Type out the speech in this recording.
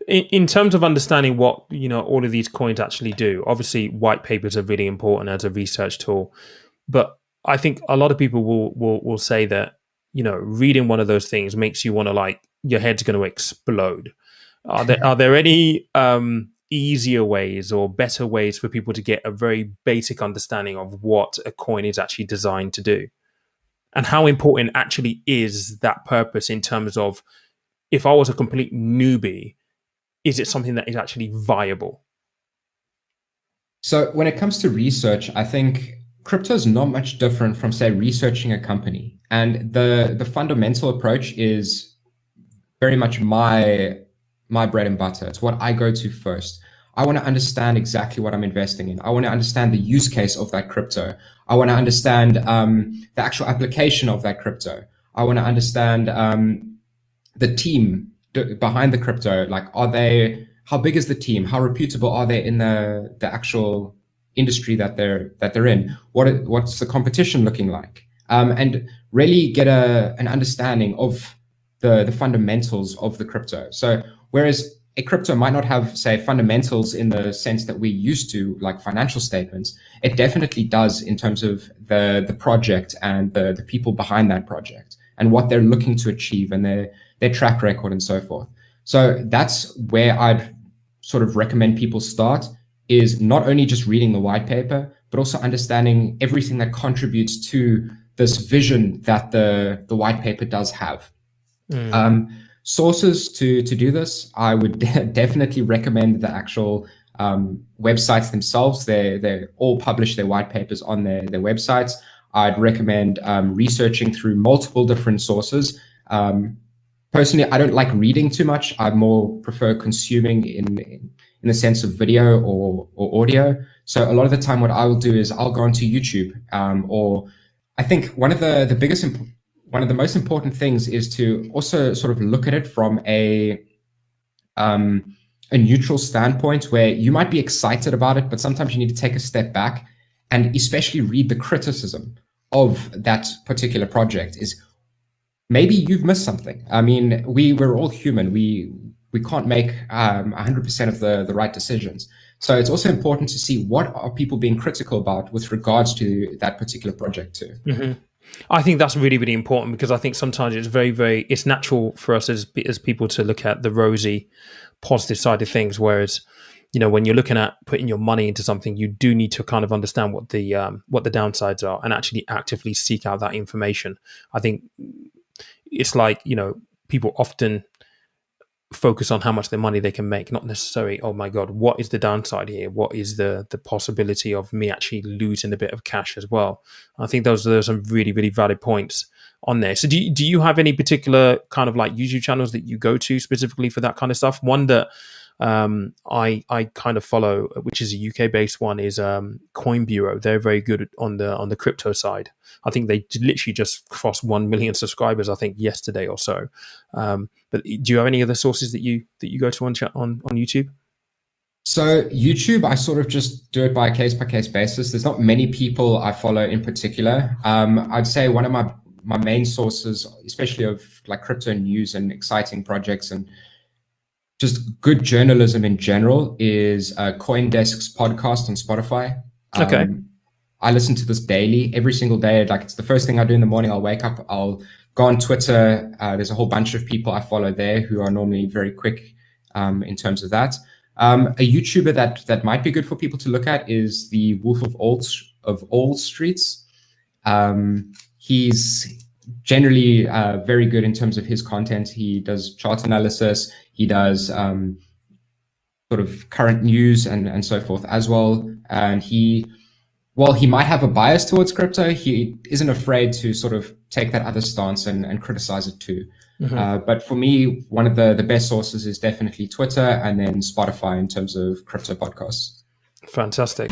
In terms of understanding what all of these coins actually do, obviously white papers are really important as a research tool, but I think a lot of people will say that reading one of those things makes you want to, like, your head's going to explode. Are there any easier ways or better ways for people to get a very basic understanding of what a coin is actually designed to do, and how important actually is that purpose in terms of, if I was a complete newbie, is it something that is actually viable? So when it comes to research, I think crypto is not much different from, say, researching a company. And the fundamental approach is very much my bread and butter. It's what I go to first. I want to understand exactly what I'm investing in. I want to understand the use case of that crypto. I want to understand the actual application of that crypto. I want to understand the team behind the crypto. Like, how big is the team? How reputable are they in the actual industry that they're in? What's the competition looking like? And really get an understanding of the fundamentals of the crypto. So whereas a crypto might not have, say, fundamentals in the sense that we're used to, like financial statements, it definitely does in terms of the project and the people behind that project and what they're looking to achieve and their track record and so forth. So that's where I'd sort of recommend people start, is not only just reading the white paper, but also understanding everything that contributes to this vision that the white paper does have. Sources to do this, I would definitely recommend the actual websites themselves. They all publish their white papers on their websites. I'd recommend researching through multiple different sources. Personally, I don't like reading too much. I more prefer consuming in the sense of video or audio. So a lot of the time what I will do is I'll go onto YouTube, or I think one of the most important things is to also sort of look at it from a neutral standpoint, where you might be excited about it, but sometimes you need to take a step back and especially read the criticism of that particular project. Is maybe you've missed something. I mean, we're all human. We can't make 100% of the right decisions. So it's also important to see what are people being critical about with regards to that particular project too. Mm-hmm. I think that's really, really important, because I think sometimes it's it's natural for us as people to look at the rosy, positive side of things. Whereas, when you're looking at putting your money into something, you do need to kind of understand what the downsides are and actually actively seek out that information. I think it's like, people often focus on how much their money they can make, not necessarily, oh my God, what is the downside here? What is the possibility of me actually losing a bit of cash as well? I think those are some really, really valid points on there. So do you have any particular kind of like YouTube channels that you go to specifically for that kind of stuff? One that I kind of follow, which is a UK based one, is Coin Bureau. They're very good on the crypto side. I think they literally just crossed 1 million subscribers, I think yesterday or so. But do you have any other sources that you go to on YouTube? So YouTube, I sort of just do it by case basis. There's not many people I follow in particular. I'd say one of my main sources, especially of like crypto news and exciting projects and just good journalism in general, is CoinDesk's podcast on Spotify. Okay. I listen to this daily, every single day. Like, it's the first thing I do in the morning. I'll wake up, I'll go on Twitter. There's a whole bunch of people I follow there who are normally very quick in terms of that. A YouTuber that might be good for people to look at is the Wolf of All Streets. He's generally very good in terms of his content. He does chart analysis. He does sort of current news and so forth as well. And while he might have a bias towards crypto, he isn't afraid to sort of take that other stance and criticize it too. Mm-hmm. But for me, one of the best sources is definitely Twitter, and then Spotify in terms of crypto podcasts. Fantastic.